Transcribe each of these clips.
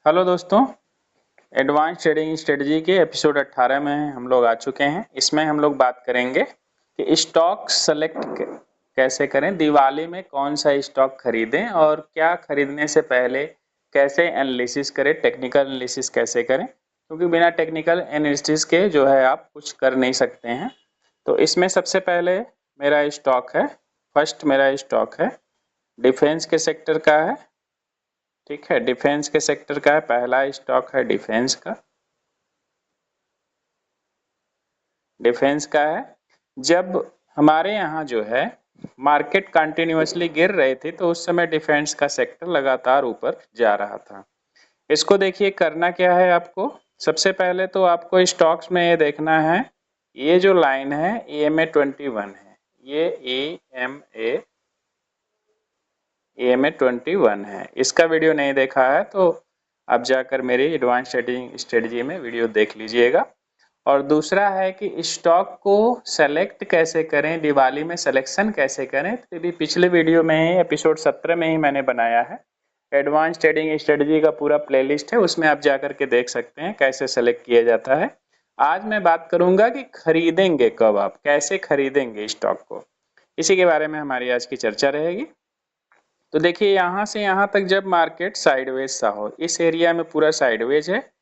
Hello दोस्तों, advance trading strategy के episode 18 में हम लोग आ चुके हैं। इसमें हम लोग बात करेंगे कि स्टॉक सेलेक्ट कैसे करें, दिवाली में कौन सा स्टॉक खरीदें और क्या खरीदने से पहले कैसे एनालिसिस करें, टेक्निकल एनालिसिस कैसे करें, क्योंकि बिना टेक्निकल एनालिसिस के जो है आप कुछ कर नहीं सकते हैं। तो इसमें सबसे पहले मेरा स्टॉक है, फर्स्ट मेरा स्टॉक है डिफेंस के सेक्टर का है। ठीक है, डिफेंस के सेक्टर का है, पहला स्टॉक है डिफेंस का। डिफेंस का है। जब हमारे यहाँ जो है मार्केट कंटिन्यूअसली गिर रहे थे तो उस समय डिफेंस का सेक्टर लगातार ऊपर जा रहा था। इसको देखिए, करना क्या है आपको, सबसे पहले तो आपको स्टॉक्स में ये देखना है, ये जो लाइन है EMA21 है, ये EMA21 है। इसका वीडियो नहीं देखा है तो आप जाकर मेरी एडवांस ट्रेडिंग स्ट्रेटजी में वीडियो देख लीजिएगा। और दूसरा है कि स्टॉक को सेलेक्ट कैसे करें, दिवाली में सिलेक्शन कैसे करें, तो भी पिछले वीडियो में ही एपिसोड 17 में ही मैंने बनाया है। एडवांस ट्रेडिंग स्ट्रेटजी का पूरा प्लेलिस्ट है, उसमें आप जाकर के देख सकते हैं कैसे सेलेक्ट किया जाता है। आज मैं बात करूंगा कि खरीदेंगे कब, आप कैसे खरीदेंगे स्टॉक को, इसी के बारे में हमारी आज की चर्चा रहेगी। तो देखिए, यहाँ से यहाँ तक जब मार्केट साइडवेज सा हो, इस एरिया में पूरा साइडवेज है।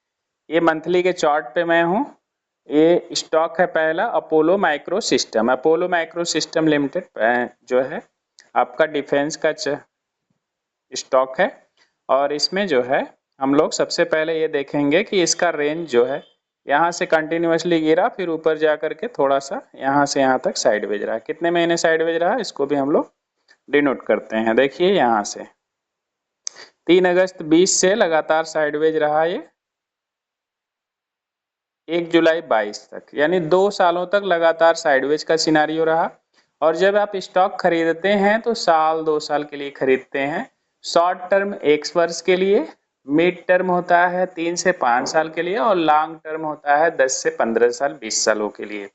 ये मंथली के चार्ट पे मैं हूँ। ये स्टॉक है पहला Apollo micro system. Apollo micro system limited जो है आपका डिफेंस का स्टॉक है। और इसमें जो है हम लोग सबसे पहले ये देखेंगे कि इसका रेंज जो है यहाँ से कंटिन्यूअसली गिरा, फिर ऊपर जा करके थोड़ा सा यहाँ से यहाँ तक साइडवेज रहा। कितने महीने साइडवेज रहा इसको भी हम लोग डिनोट करते हैं। देखिए, यहाँ से 3 अगस्त 20 से लगातार साइडवेज रहा ये 1 जुलाई 22 तक, यानी 2 सालों तक लगातार साइडवेज का सिनारियो रहा। और जब आप स्टॉक खरीदते हैं तो साल 2 साल के लिए खरीदते हैं, शॉर्ट टर्म 1 वर्ष के लिए, मिड टर्म होता है 3 से 5 साल के लिए और लॉन्ग टर्म होता है 10 से 15 साल 20 सालों के लिए।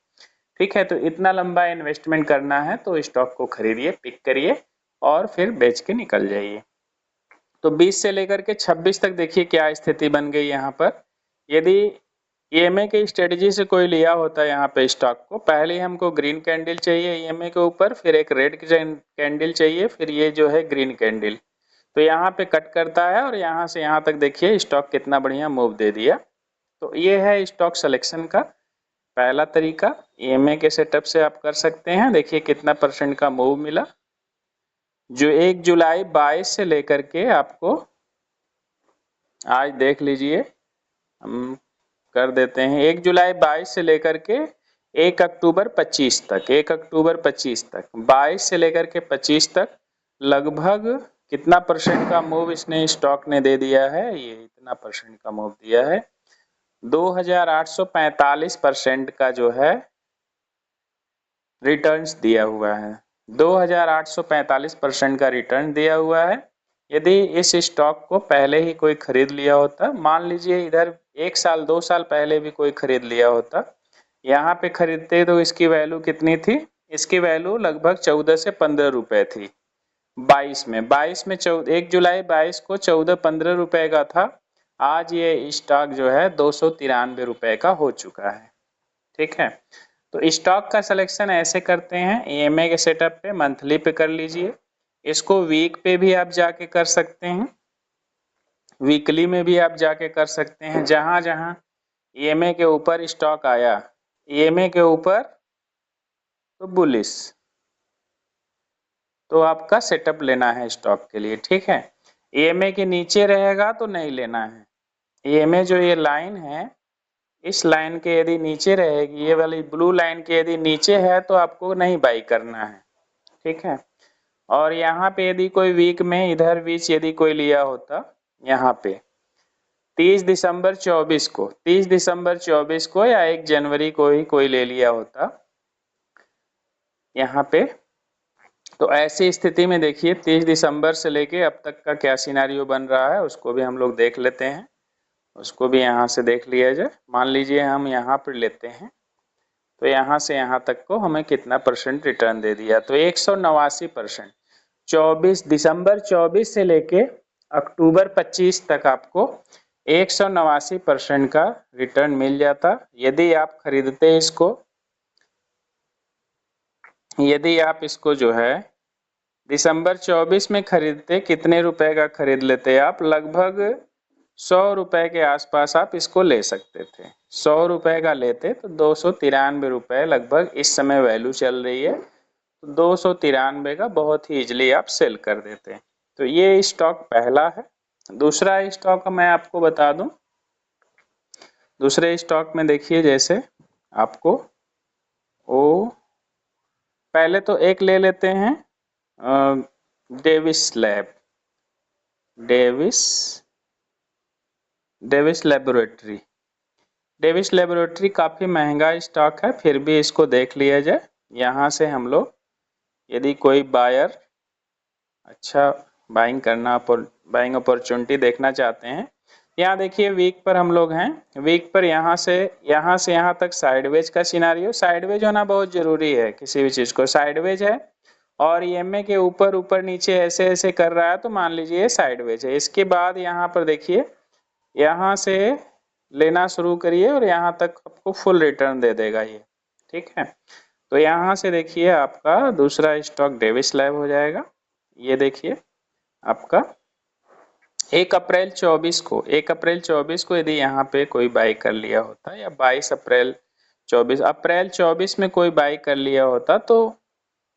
ठीक है, तो इतना लंबा इन्वेस्टमेंट करना है तो स्टॉक को खरीदिए, पिक करिए और फिर बेच के निकल जाइए। तो 20 से लेकर के 26 तक देखिए क्या स्थिति बन गई यहाँ पर। यदि EMA के स्ट्रेटजी से कोई लिया होता है यहाँ पे स्टॉक को, पहले हमको ग्रीन कैंडल चाहिए EMA के ऊपर, फिर एक रेड कैंडल चाहिए, फिर ये जो है ग्रीन कैंडल। तो यहाँ पे कट करता है और यहाँ से यहाँ तक देखिए स्टॉक कितना बढ़िया मूव दे दिया। तो ये है स्टॉक सिलेक्शन का पहला तरीका, EMA के सेटअप से आप कर सकते हैं। देखिए कितना परसेंट का मूव मिला, जो 1 जुलाई 22 से लेकर के आपको आज देख लीजिए, हम कर देते हैं 1 जुलाई 22 से लेकर के 1 अक्टूबर 25 तक, 1 अक्टूबर 25 तक, 22 से लेकर के 25 तक लगभग कितना परसेंट का मूव इसने स्टॉक ने दे दिया है, ये इतना परसेंट का मूव दिया है। 2845% का जो है रिटर्न्स दिया हुआ है, 2845% का रिटर्न दिया हुआ है। यदि इस स्टॉक को पहले ही कोई खरीद लिया होता, मान लीजिए इधर 1 साल 2 साल पहले भी कोई खरीद लिया होता, यहाँ पे खरीदते तो इसकी वैल्यू कितनी थी, इसकी वैल्यू लगभग 14 से 15 रुपए थी। 22 में 1 जुलाई 22 को 14-15 रुपए का था, आज ये स्टॉक जो है 293 रुपए का हो चुका है। ठीक है, तो स्टॉक का सिलेक्शन ऐसे करते हैं, EMA के सेटअप पे मंथली पे कर लीजिए, इसको वीक पे भी आप जाके कर सकते हैं, वीकली में भी आप जाके कर सकते हैं। जहां जहां EMA के ऊपर स्टॉक आया, EMA के ऊपर तो बुलिश, तो आपका सेटअप लेना है स्टॉक के लिए। ठीक है, EMA के नीचे रहेगा तो नहीं लेना है। EMA जो ये लाइन है, इस लाइन के यदि नीचे रहेगी, ये वाली ब्लू लाइन के यदि नीचे है तो आपको नहीं बाई करना है। ठीक है, और यहाँ पे यदि कोई वीक में इधर बीच यदि कोई लिया होता, यहाँ पे 30 दिसंबर 24 को, 30 दिसंबर 24 को या 1 जनवरी को ही कोई ले लिया होता यहाँ पे, तो ऐसी स्थिति में देखिए 30 दिसंबर से लेके अब तक का क्या सिनारियो बन रहा है उसको भी हम लोग देख लेते हैं। उसको भी यहाँ से देख लिया जाए। मान लीजिए हम यहाँ पर लेते हैं, तो यहाँ से यहाँ तक को हमें कितना परसेंट रिटर्न दे दिया, तो 189%। 24 दिसंबर 24 से लेके अक्टूबर 25 तक आपको 189% का रिटर्न मिल जाता यदि आप खरीदते इसको। यदि आप इसको जो है दिसंबर 24 में खरीदते, कितने रुपए का खरीद लेते आप? लगभग 100 रुपए के आसपास आप इसको ले सकते थे। 100 रुपए का लेते तो 293 रुपए लगभग इस समय वैल्यू चल रही है। तो 293 का बहुत ही इजिली आप सेल कर देते। तो ये स्टॉक पहला है। दूसरा स्टॉक मैं आपको बता दूं। दूसरे स्टॉक में देखिए, जैसे आपको ओ पहले तो एक ले लेते हैं Davis lab, Davis laboratory. Davis laboratory काफ़ी महंगा स्टॉक है, फिर भी इसको देख लिया जाए। यहाँ से हम लोग यदि कोई बायर अच्छा बाइंग अपॉर्चुनिटी देखना चाहते हैं, यहाँ देखिए वीक पर हम लोग हैं। वीक पर यहाँ से यहाँ तक साइडवेज का सिनारियो। साइडवेज होना बहुत जरूरी है किसी भी चीज़ को। साइडवेज है और ईएमए के ऊपर ऊपर नीचे ऐसे ऐसे कर रहा है तो मान लीजिए साइडवेज है। इसके बाद यहाँ पर देखिए, यहाँ से लेना शुरू करिए और यहाँ तक आपको फुल रिटर्न दे देगा ये, ठीक है। तो यहाँ से देखिए आपका दूसरा स्टॉक डेविस लैब हो जाएगा। ये देखिए आपका 1 अप्रैल 24 को यदि यहाँ पे कोई बाई कर लिया होता, या 22 अप्रैल 24 में कोई बाई कर लिया होता तो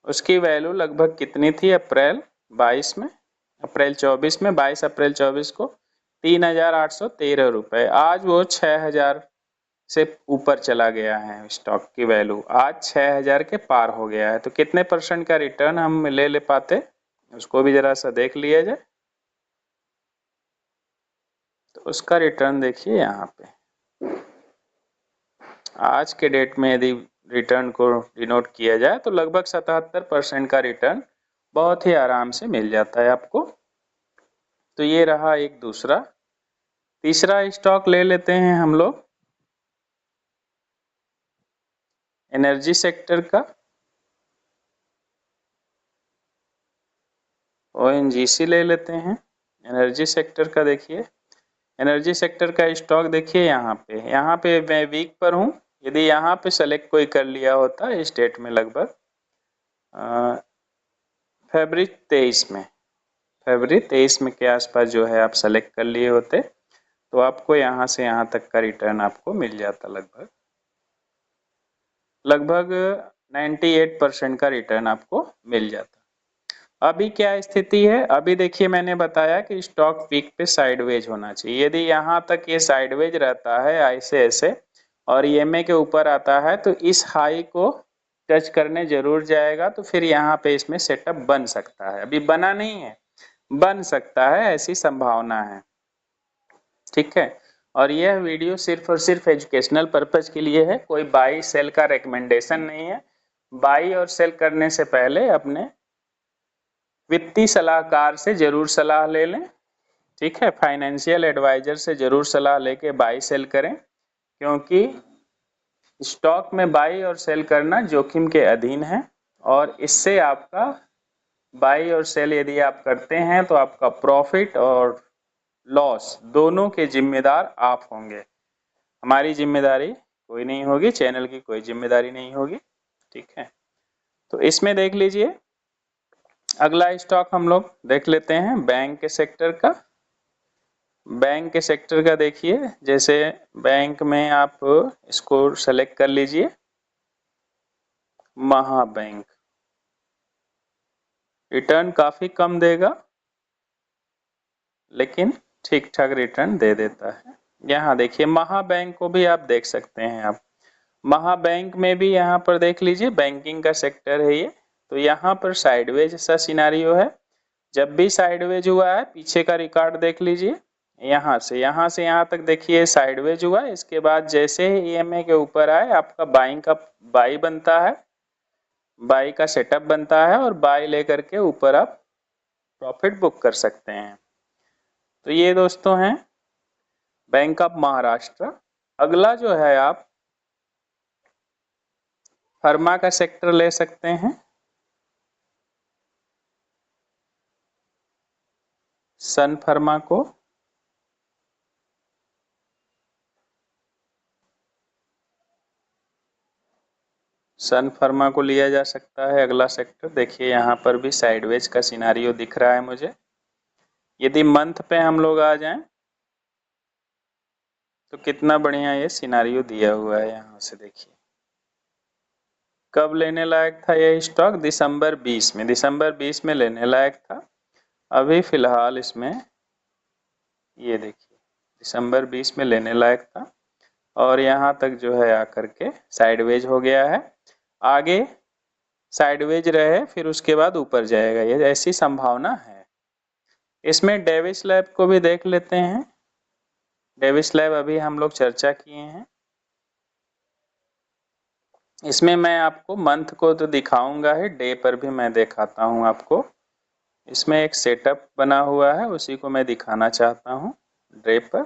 उसकी वैल्यू लगभग कितनी थी? अप्रैल 24 में 22 अप्रैल 24 को 3,813 रुपए। आज वो 6,000 से ऊपर चला गया है। स्टॉक की वैल्यू आज 6,000 के पार हो गया है। तो कितने परसेंट का रिटर्न हम ले पाते, उसको भी जरा सा देख लिया जाए। तो उसका रिटर्न देखिए यहाँ पे आज के डेट में यदि रिटर्न को डिनोट किया जाए तो लगभग 77% का रिटर्न बहुत ही आराम से मिल जाता है आपको। तो ये रहा एक दूसरा। तीसरा स्टॉक ले लेते हैं हम लोग एनर्जी सेक्टर का, ओएनजीसी ले लेते हैं। एनर्जी सेक्टर का देखिए, एनर्जी सेक्टर का स्टॉक देखिए यहाँ पे मैं वीक पर हूँ। यदि यहाँ पे सेलेक्ट कोई कर लिया होता इस डेट में, लगभग फरवरी 23 में के आसपास जो है आप सेलेक्ट कर लिए होते तो आपको यहाँ से यहाँ तक का रिटर्न आपको मिल जाता। लगभग 98% का रिटर्न आपको मिल जाता। अभी क्या स्थिति है? अभी देखिए मैंने बताया कि स्टॉक वीक पे साइडवेज होना चाहिए। यदि यहाँ तक ये साइडवेज रहता है ऐसे ऐसे और ईएमए के ऊपर आता है तो इस हाई को टच करने जरूर जाएगा। तो फिर यहाँ पे इसमें सेटअप बन सकता है, अभी बना नहीं है, बन सकता है, ऐसी संभावना है, ठीक है। और यह वीडियो सिर्फ और सिर्फ एजुकेशनल पर्पज के लिए है, कोई बाई सेल का रिकमेंडेशन नहीं है। बाई और सेल करने से पहले अपने वित्तीय सलाहकार से जरूर सलाह ले लें, ठीक है। फाइनेंशियल एडवाइजर से जरूर सलाह लेके बाई सेल करें, क्योंकि स्टॉक में बाई और सेल करना जोखिम के अधीन है। और इससे आपका बाई और सेल यदि आप करते हैं तो आपका प्रॉफिट और लॉस दोनों के जिम्मेदार आप होंगे। हमारी जिम्मेदारी कोई नहीं होगी, चैनल की कोई जिम्मेदारी नहीं होगी, ठीक है। तो इसमें देख लीजिए अगला स्टॉक हम लोग देख लेते हैं बैंक के सेक्टर का। बैंक के सेक्टर का देखिए, जैसे बैंक में आप इसको सेलेक्ट कर लीजिए, महाबैंक। रिटर्न काफी कम देगा लेकिन ठीक ठाक रिटर्न दे देता है। यहाँ देखिए महाबैंक को भी आप देख सकते हैं। आप महाबैंक में भी यहाँ पर देख लीजिए, बैंकिंग का सेक्टर है ये। तो यहाँ पर साइडवेज सा सिनारियो है। जब भी साइडवेज हुआ है पीछे का रिकॉर्ड देख लीजिए, यहाँ से यहाँ तक देखिए साइडवेज हुआ है। इसके बाद जैसे ही ईएमए के ऊपर आए आपका बाई बनता है, बाई का सेटअप बनता है और बाई लेकर के ऊपर आप प्रॉफिट बुक कर सकते हैं। तो ये दोस्तों हैं बैंक ऑफ महाराष्ट्र। अगला जो है आप फर्मा का सेक्टर ले सकते हैं। सन फर्मा को सन फार्मा को लिया जा सकता है। अगला सेक्टर देखिए, यहाँ पर भी साइडवेज का सिनारियो दिख रहा है मुझे। यदि मंथ पे हम लोग आ जाएं तो कितना बढ़िया ये सिनारियो दिया हुआ है। यहाँ से देखिए कब लेने लायक था ये स्टॉक, दिसंबर 20 में, दिसंबर 20 में लेने लायक था। अभी फिलहाल इसमें ये देखिए दिसंबर 20 में लेने लायक था और यहाँ तक जो है आकर के साइडवेज हो गया है। आगे साइडवेज रहे फिर उसके बाद ऊपर जाएगा, ये ऐसी संभावना है। इसमें डेविस लैब को भी देख लेते हैं। डेविस लैब अभी हम लोग चर्चा किए हैं। इसमें मैं आपको मंथ को तो दिखाऊंगा ही, डे पर भी मैं दिखाता हूं आपको। इसमें एक सेटअप बना हुआ है, उसी को मैं दिखाना चाहता हूं। डे पर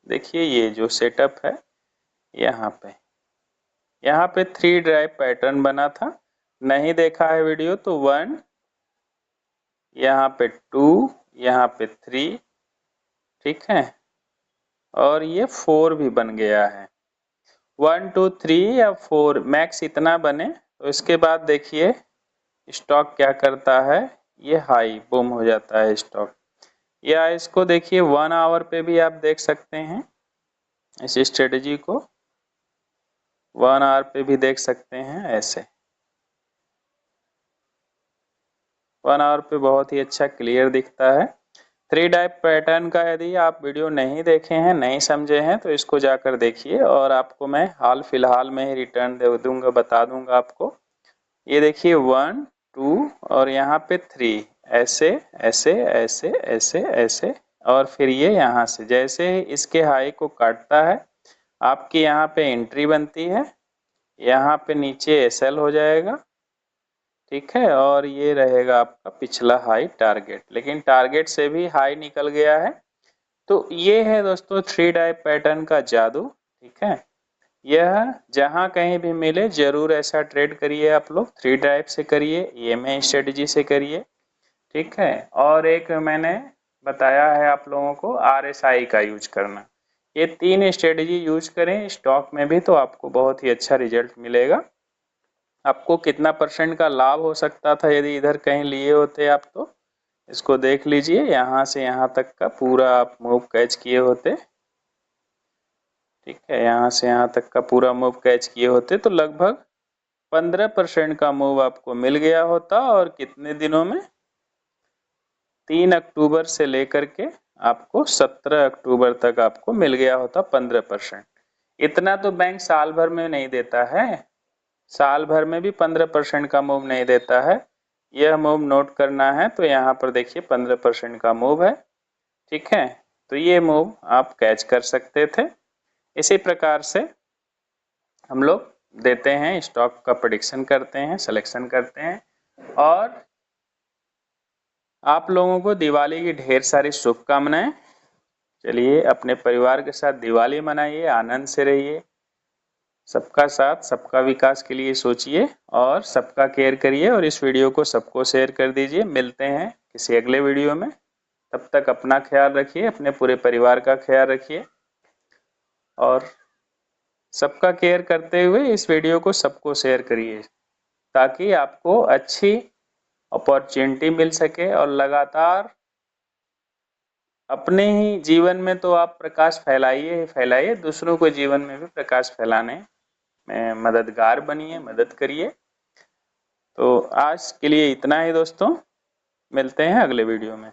देखिए ये जो सेटअप है, यहाँ पे 3 ड्राइव पैटर्न बना था। नहीं देखा है वीडियो तो 1, यहाँ पे 2, यहाँ पे 3, ठीक है, और ये 4 भी बन गया है। 1 2 3 या 4 मैक्स इतना बने तो इसके बाद देखिए स्टॉक क्या करता है, ये हाई बूम हो जाता है स्टॉक। या इसको देखिए 1 आवर पे भी आप देख सकते हैं, इस स्ट्रेटजी को 1 आवर पे भी देख सकते हैं। ऐसे 1 आवर पे बहुत ही अच्छा क्लियर दिखता है। 3 डाइव पैटर्न का यदि आप वीडियो नहीं देखे हैं, नहीं समझे हैं, तो इसको जाकर देखिए और आपको मैं हाल फिलहाल में ही रिटर्न दे दूंगा, बता दूंगा आपको। ये देखिए 1 2 और यहाँ पे 3, ऐसे ऐसे ऐसे ऐसे ऐसे, और फिर ये यहाँ से जैसे ही इसके हाई को काटता है आपकी यहाँ पे एंट्री बनती है, यहाँ पे नीचे एसएल हो जाएगा, ठीक है, और ये रहेगा आपका पिछला हाई टारगेट। लेकिन टारगेट से भी हाई निकल गया है। तो ये है दोस्तों 3 डाइव पैटर्न का जादू, ठीक है। यह जहां कहीं भी मिले जरूर ऐसा ट्रेड करिए आप लोग। 3 ड्राइव से करिए, ईएमए स्ट्रेटजी से करिए, ठीक है। और एक मैंने बताया है आप लोगों को आरएसआई का यूज करना। ये 3 स्ट्रेटजी यूज करें स्टॉक में भी तो आपको बहुत ही अच्छा रिजल्ट मिलेगा। आपको कितना % का लाभ हो सकता था यदि इधर कहीं लिए होते आप, तो इसको देख लीजिए। यहाँ से यहाँ तक का पूरा आप मूव कैच किए होते, ठीक है, यहाँ से यहाँ तक का पूरा मूव कैच किए होते तो लगभग 15% का मूव आपको मिल गया होता। और कितने दिनों में, 3 अक्टूबर से लेकर के आपको 17 अक्टूबर तक आपको मिल गया होता 15%। इतना तो बैंक साल भर में नहीं देता है, साल भर में भी 15% का मूव नहीं देता है। यह मूव नोट करना है तो यहाँ पर देखिए 15% का मूव है, ठीक है। तो ये मूव आप कैच कर सकते थे। इसी प्रकार से हम लोग देते हैं, स्टॉक का प्रेडिक्शन करते हैं, सिलेक्शन करते हैं। और आप लोगों को दिवाली की ढेर सारी शुभकामनाएं। चलिए अपने परिवार के साथ दिवाली मनाइए, आनंद से रहिए, सबका साथ सबका विकास के लिए सोचिए और सबका केयर करिए। और इस वीडियो को सबको शेयर कर दीजिए। मिलते हैं किसी अगले वीडियो में, तब तक अपना ख्याल रखिए, अपने पूरे परिवार का ख्याल रखिए और सबका केयर करते हुए इस वीडियो को सबको शेयर करिए ताकि आपको अच्छी अपॉर्चुनिटी मिल सके। और लगातार अपने ही जीवन में तो आप प्रकाश फैलाइए ही फैलाइए, दूसरों को जीवन में भी प्रकाश फैलाने में मददगार बनिए, मदद करिए। तो आज के लिए इतना ही दोस्तों, मिलते हैं अगले वीडियो में।